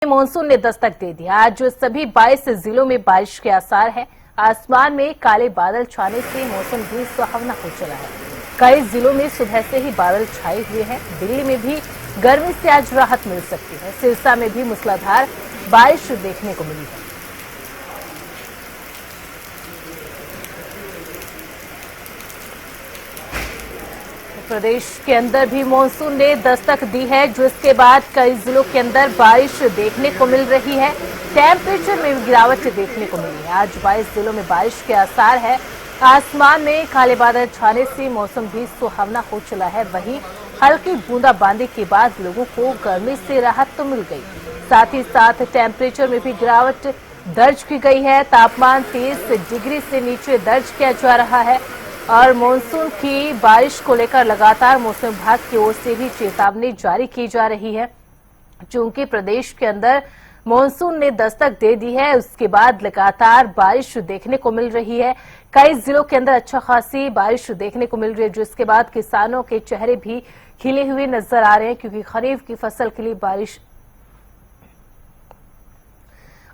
Monsoon ने दस्तक दे दी। आज सभी 22 जिलों में बारिश के आसार है। आसमान में काले बादल छाने से मौसम भी सुहावना हो चला है। कई जिलों में सुबह से ही बादल छाए हुए हैं। दिल्ली में भी गर्मी से आज राहत मिल सकती है। सिरसा में भी मूसलाधार बारिश देखने को मिली है। प्रदेश के अंदर भी मानसून ने दस्तक दी है, जिसके बाद कई जिलों के अंदर बारिश देखने को मिल रही है। टेम्परेचर में गिरावट देखने को मिली है। आज 22 जिलों में बारिश के आसार है। आसमान में काले बादल छाने से मौसम भी सुहावना हो चला है। वहीं हल्की बूंदाबांदी के बाद लोगों को गर्मी से राहत तो मिल गई, साथ ही साथ टेम्परेचर में भी गिरावट दर्ज की गई है। तापमान 30 डिग्री से नीचे दर्ज किया जा रहा है और मानसून की बारिश को लेकर लगातार मौसम विभाग की ओर से भी चेतावनी जारी की जा रही है। चूंकि प्रदेश के अंदर मानसून ने दस्तक दे दी है, उसके बाद लगातार बारिश देखने को मिल रही है। कई जिलों के अंदर अच्छा खासी बारिश देखने को मिल रही है, जिसके बाद किसानों के चेहरे भी खिले हुए नजर आ रहे हैं, क्योंकि खरीफ की फसल के लिए बारिश।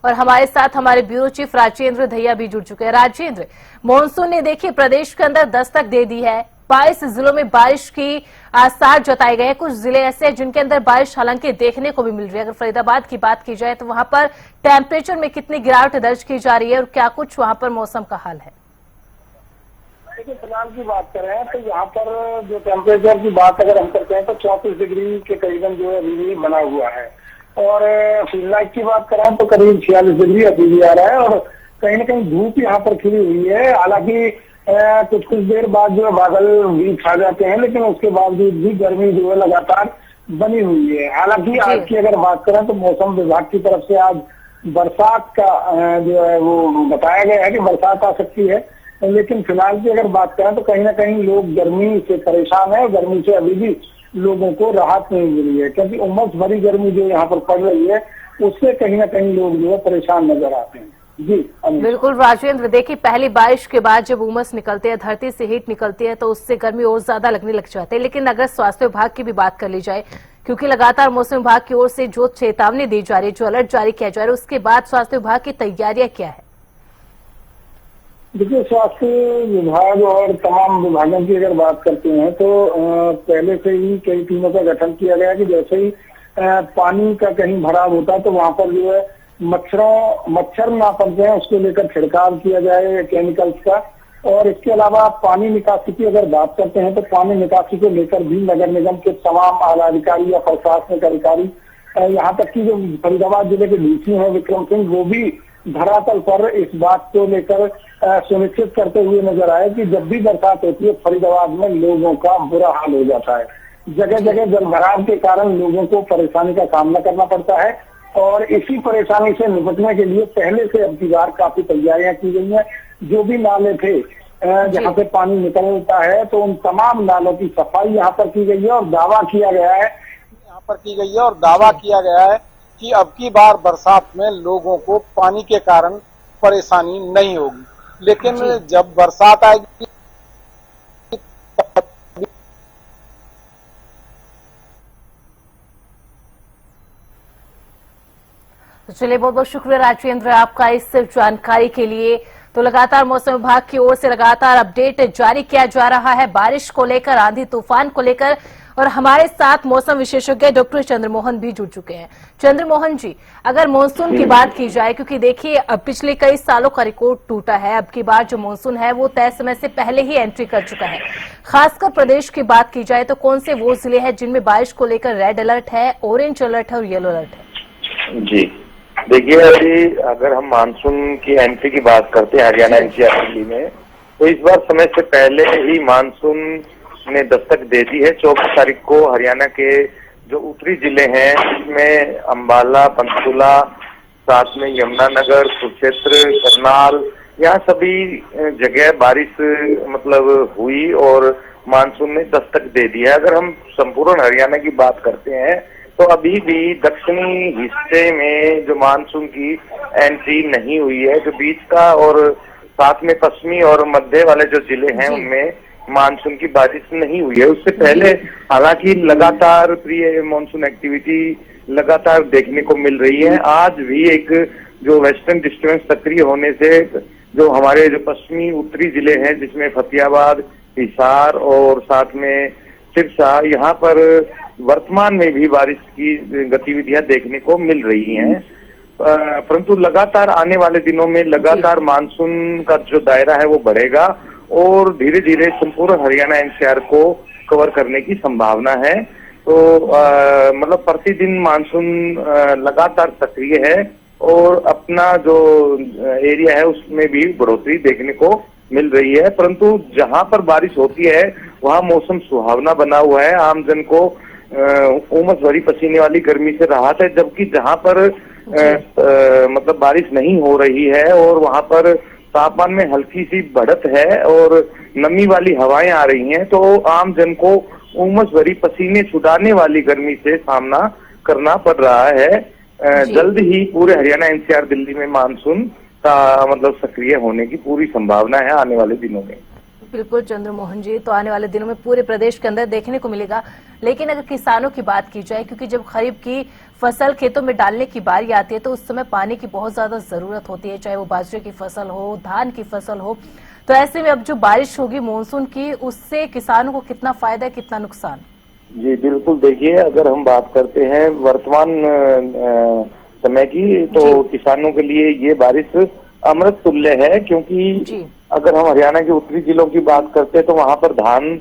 और हमारे साथ हमारे ब्यूरो चीफ राजेंद्र दहिया भी जुड़ चुके हैं। राजेंद्र, मानसून ने देखिए प्रदेश के अंदर दस्तक दे दी है। 22 जिलों में बारिश की आसार जताए गए हैं। कुछ जिले ऐसे हैं जिनके अंदर बारिश हालांकि देखने को भी मिल रही है। अगर फरीदाबाद की बात की जाए तो वहां पर टेम्परेचर में कितनी गिरावट दर्ज की जा रही है और क्या कुछ वहां पर मौसम का हाल है? देखिए, फिलहाल की बात करें तो यहाँ पर जो टेम्परेचर की बात अगर हम करते हैं तो 34 डिग्री के करीबन जो है अभी भी बना हुआ है। और फीललाइट की बात करें तो करीब 46 डिग्री अभी भी आ रहा है और कहीं ना कहीं धूप यहाँ पर खिली हुई है। हालांकि कुछ देर बाद जो है बादल भी छा जाते हैं, लेकिन उसके बावजूद भी गर्मी जो है लगातार बनी हुई है। हालांकि आज की अगर बात करें तो मौसम विभाग की तरफ से आज बरसात का जो है वो बताया गया है कि बरसात आ सकती है। लेकिन फिलहाल की अगर बात करें तो कहीं ना कहीं लोग गर्मी से परेशान है। गर्मी से अभी भी लोगों को राहत नहीं मिली है, क्योंकि उमस भरी गर्मी जो यहाँ पर पड़ रही है उससे कहीं ना कहीं लोग जो है परेशान नजर आते हैं। जी बिल्कुल राजेंद्र, देखिए पहली बारिश के बाद जब उमस निकलती है, धरती से हीट निकलती है, तो उससे गर्मी और ज्यादा लगने लग जाती है। लेकिन अगर स्वास्थ्य विभाग की भी बात कर ली जाए, क्योंकि लगातार मौसम विभाग की ओर से जो चेतावनी दी जा रही है, जो अलर्ट जारी किया जा रहा है, उसके बाद स्वास्थ्य विभाग की तैयारियां क्या है? देखिए, स्वास्थ्य विभाग और तमाम विभागों की अगर बात करते हैं तो पहले से ही कई टीमों का गठन किया गया कि जैसे ही पानी का कहीं भराव होता है तो वहां पर जो है मच्छर ना पनपे हैं उसको लेकर छिड़काव किया जाए केमिकल्स का। और इसके अलावा पानी निकासी की अगर बात करते हैं तो पानी निकासी को लेकर भी नगर निगम के तमाम आला अधिकारी या प्रशासनिक अधिकारी, यहाँ तक कि जो फरीदाबाद जिले के डीसी हैं विक्रम सिंह, वो भी धरातल पर इस बात को लेकर सुनिश्चित करते हुए नजर आए कि जब भी बरसात होती है फरीदाबाद में लोगों का बुरा हाल हो जाता है। जगह जगह जलभराव के कारण लोगों को परेशानी का सामना करना पड़ता है और इसी परेशानी से निपटने के लिए पहले से अब की बार काफी तैयारियां की गई हैं। जो भी नाले थे जहाँ से पानी निकलता है तो उन तमाम नालों की सफाई यहाँ पर की गई है और दावा किया गया है कि अब की बार बरसात में लोगों को पानी के कारण परेशानी नहीं होगी। लेकिन जब बरसात आएगी तो चलिए, बहुत बहुत शुक्रिया राजेंद्र आपका इस जानकारी के लिए। तो लगातार मौसम विभाग की ओर से लगातार अपडेट जारी किया जा रहा है बारिश को लेकर, आंधी तूफान को लेकर। और हमारे साथ मौसम विशेषज्ञ डॉक्टर चंद्रमोहन भी जुड़ चुके हैं। चंद्रमोहन जी, अगर मानसून की बात की जाए, क्योंकि देखिए अब पिछले कई सालों का रिकॉर्ड टूटा है, अब की बार जो मानसून है वो तय समय से पहले ही एंट्री कर चुका है। खासकर प्रदेश की बात की जाए तो कौन से वो जिले हैं जिनमें बारिश को लेकर रेड अलर्ट है, ऑरेंज अलर्ट है और येलो अलर्ट है? जी देखिए, अभी अगर हम मानसून की एंट्री की बात करते हैं हरियाणा एनसीआर दिल्ली में, तो इस बार समय से पहले ही मानसून ने दस्तक दे दी है। 24 तारीख को हरियाणा के जो उत्तरी जिले हैं इसमें अंबाला, पंचकुला, साथ में यमुनानगर, कुरुक्षेत्र, करनाल, यहाँ सभी जगह बारिश मतलब हुई और मानसून ने दस्तक दे दी है। अगर हम संपूर्ण हरियाणा की बात करते हैं तो अभी भी दक्षिणी हिस्से में जो मानसून की एंट्री नहीं हुई है, जो बीच का और साथ में पश्चिमी और मध्य वाले जो जिले हैं उनमें मानसून की बारिश नहीं हुई है। उससे पहले हालांकि लगातार प्री मानसून एक्टिविटी लगातार देखने को मिल रही है। आज भी एक जो वेस्टर्न डिस्टर्बेंस सक्रिय होने से जो हमारे जो पश्चिमी उत्तरी जिले हैं, जिसमें फतेहाबाद, हिसार और साथ में सिरसा, यहाँ पर वर्तमान में भी बारिश की गतिविधियां देखने को मिल रही हैं। परंतु लगातार आने वाले दिनों में लगातार मानसून का जो दायरा है वो बढ़ेगा और धीरे धीरे संपूर्ण हरियाणा एनसीआर को कवर करने की संभावना है। तो मतलब प्रतिदिन मानसून लगातार सक्रिय है और अपना जो एरिया है उसमें भी बढ़ोतरी देखने को मिल रही है। परंतु जहां पर बारिश होती है वहां मौसम सुहावना बना हुआ है, आम जन को उमस भरी पसीने वाली गर्मी से राहत है। जबकि जहां पर मतलब बारिश नहीं हो रही है और वहां पर तापमान में हल्की सी बढ़त है और नमी वाली हवाएं आ रही हैं, तो आम जन को उमस भरी पसीने छुटाने वाली गर्मी से सामना करना पड़ रहा है। जल्द ही पूरे हरियाणा एनसीआर दिल्ली में मानसून का मतलब सक्रिय होने की पूरी संभावना है आने वाले दिनों में। बिल्कुल चंद्रमोहन जी, तो आने वाले दिनों में पूरे प्रदेश के अंदर देखने को मिलेगा। लेकिन अगर किसानों की बात की जाए, क्योंकि जब खरीफ की फसल खेतों में डालने की बारी आती है तो उस समय पानी की बहुत ज्यादा जरूरत होती है, चाहे वो बाजरे की फसल हो, धान की फसल हो। तो ऐसे में अब जो बारिश होगी मानसून की, उससे किसानों को कितना फायदा, कितना नुकसान? जी बिल्कुल, देखिए अगर हम बात करते हैं वर्तमान समय की, तो किसानों के लिए ये बारिश अमृत तुल्य है। क्योंकि अगर हम हरियाणा के उत्तरी जिलों की बात करते हैं तो वहां पर धान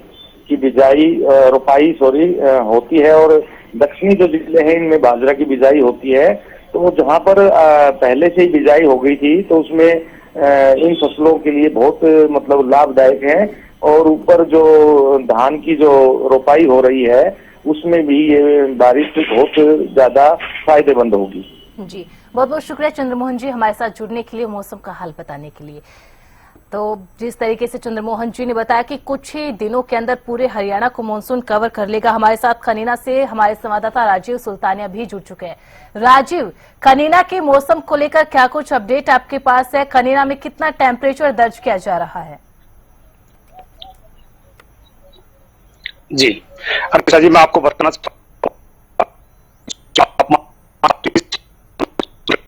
की बिजाई रोपाई होती है और दक्षिणी जो जिले हैं इनमें बाजरा की बिजाई होती है। तो जहां पर पहले से ही बिजाई हो गई थी तो उसमें इन फसलों के लिए बहुत मतलब लाभदायक है। और ऊपर जो धान की जो रोपाई हो रही है उसमें भी ये बारिश बहुत ज्यादा फायदेमंद होगी। जी बहुत बहुत शुक्रिया चंद्रमोहन जी हमारे साथ जुड़ने के लिए, मौसम का हाल बताने के लिए। तो जिस तरीके से चंद्रमोहन जी ने बताया कि कुछ ही दिनों के अंदर पूरे हरियाणा को मानसून कवर कर लेगा। हमारे साथ कनीना से हमारे संवाददाता राजीव सुल्तानिया भी जुड़ चुके हैं। राजीव, कनीना के मौसम को लेकर क्या कुछ अपडेट आपके पास है? कनीना में कितना टेम्परेचर दर्ज किया जा रहा है? जी अर्पिता जी, मैं आपको बताना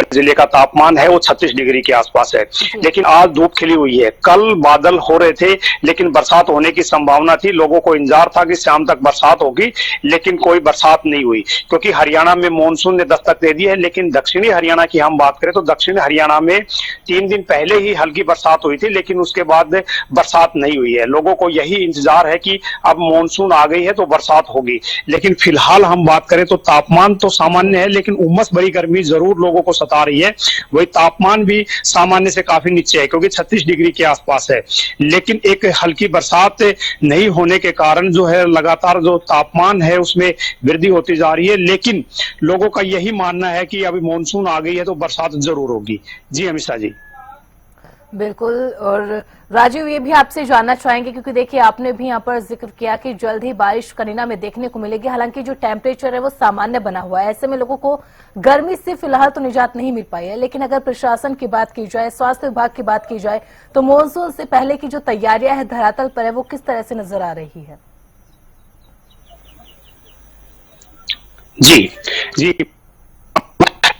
जिले का तापमान है वो 36 डिग्री के आसपास है, लेकिन आज धूप खिली हुई है। कल बादल हो रहे थे लेकिन बरसात होने की संभावना थी, लोगों को इंतजार था कि शाम तक बरसात होगी, लेकिन कोई बरसात नहीं हुई क्योंकि हरियाणा में मानसून ने दस्तक दे दी है। लेकिन दक्षिणी हरियाणा की हम बात करें तो दक्षिणी हरियाणा में 3 दिन पहले ही हल्की बरसात हुई थी, लेकिन उसके बाद बरसात नहीं हुई है। लोगों को यही इंतजार है कि अब मानसून आ गई है तो बरसात होगी। लेकिन फिलहाल हम बात करें तो तापमान तो सामान्य है, लेकिन उमस भरी गर्मी जरूर लोगों को सता रही है। वही तापमान भी सामान्य से काफी नीचे है क्योंकि 36 डिग्री के आसपास है। लेकिन एक हल्की बरसात नहीं होने के कारण जो है लगातार जो तापमान है उसमें वृद्धि होती जा रही है। लेकिन लोगों का यही मानना है कि अभी मानसून आ गई है तो बरसात जरूर होगी। जी अमिशा जी। बिल्कुल। और राजीव, ये भी आपसे जानना चाहेंगे क्योंकि देखिए आपने भी यहाँ पर जिक्र किया कि जल्द ही बारिश कनीना में देखने को मिलेगी। हालांकि जो टेम्परेचर है वो सामान्य बना हुआ है, ऐसे में लोगों को गर्मी से फिलहाल तो निजात नहीं मिल पाई है। लेकिन अगर प्रशासन की बात की जाए, स्वास्थ्य विभाग की बात की जाए, तो मानसून से पहले की जो तैयारियां है धरातल पर है वो किस तरह से नजर आ रही है? जी जी,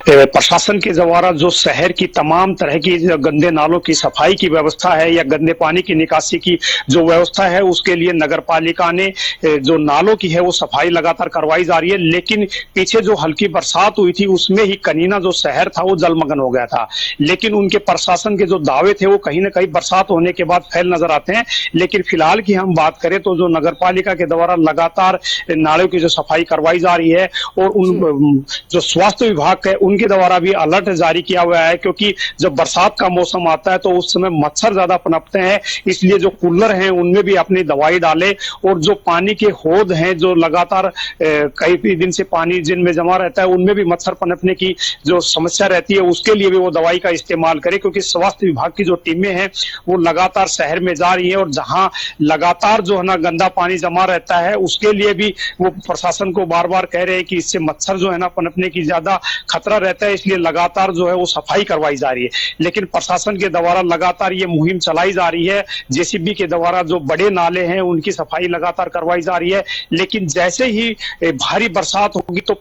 प्रशासन के द्वारा जो शहर की तमाम तरह की गंदे नालों की सफाई की व्यवस्था है या गंदे पानी की निकासी की जो व्यवस्था है उसके लिए नगर पालिका ने जो नालों की है वो सफाई लगातार करवाई जा रही है। लेकिन पीछे जो हल्की बरसात हुई थी उसमें ही कनीना जो शहर था वो जलमग्न हो गया था। लेकिन उनके प्रशासन के जो दावे थे वो कहीं ना कहीं बरसात होने के बाद फैल नजर आते हैं। लेकिन फिलहाल की हम बात करें तो जो नगर पालिका के द्वारा लगातार नालों की जो सफाई करवाई जा रही है और उन जो स्वास्थ्य विभाग है उनके द्वारा भी अलर्ट जारी किया हुआ है, क्योंकि जब बरसात का मौसम आता है तो उस समय मच्छर ज्यादा पनपते हैं। इसलिए जो कूलर हैं उनमें भी अपनी दवाई डालें और जो पानी के हौद हैं जो लगातार कई दिन से पानी जिनमें जमा रहता है उनमें भी मच्छर पनपने की जो समस्या रहती है उसके लिए भी वो दवाई का इस्तेमाल करें। क्योंकि स्वास्थ्य विभाग की जो टीमें हैं वो लगातार शहर में जा रही है और जहां लगातार जो है ना गंदा पानी जमा रहता है उसके लिए भी वो प्रशासन को बार बार कह रहे हैं कि इससे मच्छर जो है ना पनपने की ज्यादा खतरा रहता है, इसलिए लगातार जो है वो सफाई करवाई जा रही है। लेकिन प्रशासन के द्वारा लगातार ये मुहिम चलाई जा रही है, जेसीबी के द्वारा जो बड़े नाले हैं उनकी सफाई लगातार करवाई जा रही है। लेकिन जैसे ही भारी बरसात होगी तो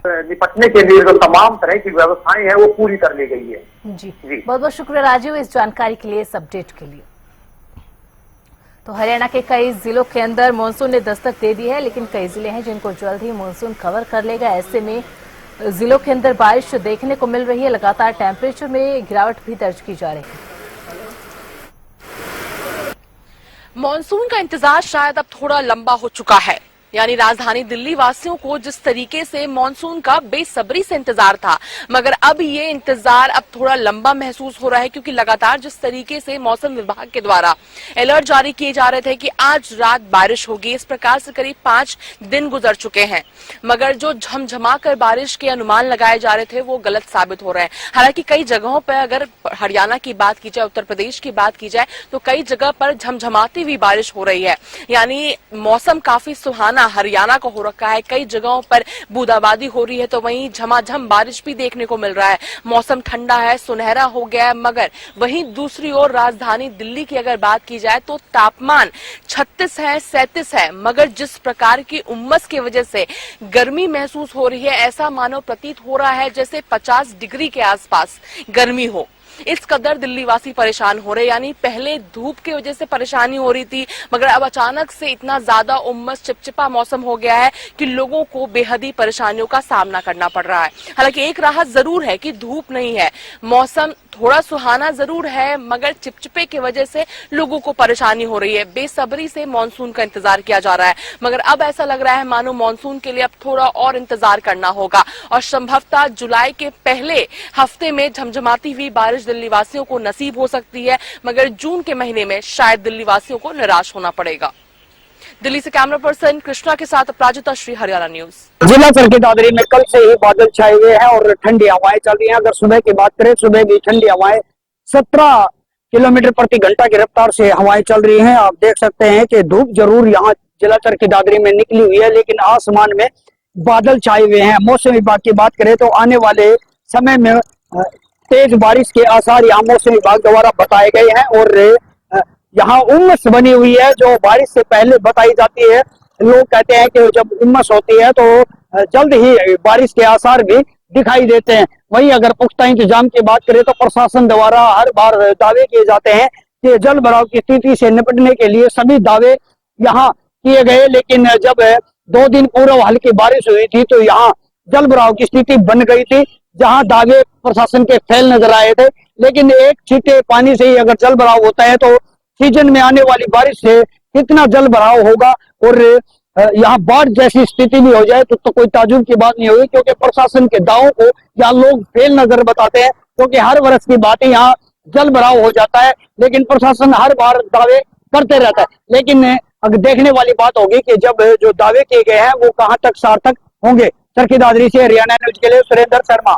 निपटने के लिए जो तमाम तरह की व्यवस्थाएं हैं वो पूरी कर ली गई है। जी बहुत बहुत शुक्रिया राजीव इस जानकारी के लिए, इस अपडेट के लिए। तो हरियाणा के कई जिलों के अंदर मानसून ने दस्तक दे दी है, लेकिन कई जिले हैं जिनको जल्द ही मानसून कवर कर लेगा। ऐसे में जिलों के अंदर बारिश देखने को मिल रही है, लगातार टेम्परेचर में गिरावट भी दर्ज की जा रही है। मॉनसून का इंतजार शायद अब थोड़ा लंबा हो चुका है, यानी राजधानी दिल्ली वासियों को जिस तरीके से मॉनसून का बेसब्री से इंतजार था, मगर अब ये इंतजार अब थोड़ा लंबा महसूस हो रहा है, क्योंकि लगातार जिस तरीके से मौसम विभाग के द्वारा अलर्ट जारी किए जा रहे थे कि आज रात बारिश होगी, इस प्रकार से करीब 5 दिन गुजर चुके हैं, मगर जो झमझमा कर बारिश के अनुमान लगाए जा रहे थे वो गलत साबित हो रहे हैं। हालांकि कई जगहों पर, अगर हरियाणा की बात की जाए, उत्तर प्रदेश की बात की जाए, तो कई जगह पर झमझमाती हुई बारिश हो रही है, यानी मौसम काफी सुहाना हरियाणा को हो रखा है। कई जगहों पर बूंदाबांदी हो रही है, तो वहीं झमाझम बारिश भी देखने को मिल रहा है। मौसम ठंडा है, सुनहरा हो गया है, मगर वहीं दूसरी ओर राजधानी दिल्ली की अगर बात की जाए तो तापमान 36 है, 37 है, मगर जिस प्रकार की उमस की वजह से गर्मी महसूस हो रही है, ऐसा मानो प्रतीत हो रहा है जैसे 50 डिग्री के आसपास गर्मी हो। इस कदर दिल्ली वासी परेशान हो रहे, यानी पहले धूप की वजह से परेशानी हो रही थी, मगर अब अचानक से इतना ज्यादा उमस चिपचिपा मौसम हो गया है कि लोगों को बेहद ही परेशानियों का सामना करना पड़ रहा है। हालांकि एक राहत जरूर है कि धूप नहीं है, मौसम थोड़ा सुहाना जरूर है, मगर चिपचिपे की वजह से लोगों को परेशानी हो रही है। बेसब्री से मानसून का इंतजार किया जा रहा है, मगर अब ऐसा लग रहा है मानो मानसून के लिए अब थोड़ा और इंतजार करना होगा और संभवतः जुलाई के पहले हफ्ते में झमझमाती हुई बारिश दिल्ली वासियों को नसीब हो सकती है, मगर जून के महीने में शायद दिल्ली वासियों को निराश होना पड़ेगा। दिल्ली से कैमरा पर्सन कृष्णा के साथ अपराजिता श्री, हरियाणा न्यूज। जिला चरखी दादरी में कल से ही बादल छाए हुए हैं और ठंडी हवाएं चल रही हैं। अगर सुबह की बात करें, सुबह भी ठंडी हवाएं 17 किलोमीटर प्रति घंटा की रफ्तार से हवाएं चल रही हैं। आप देख सकते हैं कि धूप जरूर यहाँ जिला चरखी दादरी में निकली हुई है, लेकिन आसमान में बादल छाए हुए हैं। मौसम विभाग की बात करें तो आने वाले समय में तेज बारिश के आसार यहाँ मौसम विभाग द्वारा बताए गए हैं और यहाँ उमस बनी हुई है जो बारिश से पहले बताई जाती है। लोग कहते हैं कि जब उमस होती है तो जल्द ही बारिश के आसार भी दिखाई देते हैं। वहीं अगर पुख्ता इंतजाम की बात करें तो प्रशासन द्वारा हर बार दावे किए जाते हैं कि जल भराव की स्थिति से निपटने के लिए सभी दावे यहाँ किए गए, लेकिन जब 2 दिन पूर्व हल्की बारिश हुई थी तो यहाँ जल भराव की स्थिति बन गई थी, जहां दावे प्रशासन के फेल नजर आए थे। लेकिन एक छींटे पानी से ही अगर जल भराव होता है तो सीजन में आने वाली बारिश से कितना जल भराव होगा और यहाँ बाढ़ जैसी स्थिति भी हो जाए तो कोई ताजुब की बात नहीं होगी, क्योंकि प्रशासन के दावों को यहाँ लोग फेल नजर बताते हैं, क्योंकि हर वर्ष की बात है यहाँ जल भराव हो जाता है, लेकिन प्रशासन हर बार दावे करते रहता है। लेकिन अगर देखने वाली बात होगी कि जब जो दावे किए गए हैं वो कहाँ तक सार्थक होंगे। चरखी दादरी से हरियाणा न्यूज के लिए सुरेंद्र शर्मा।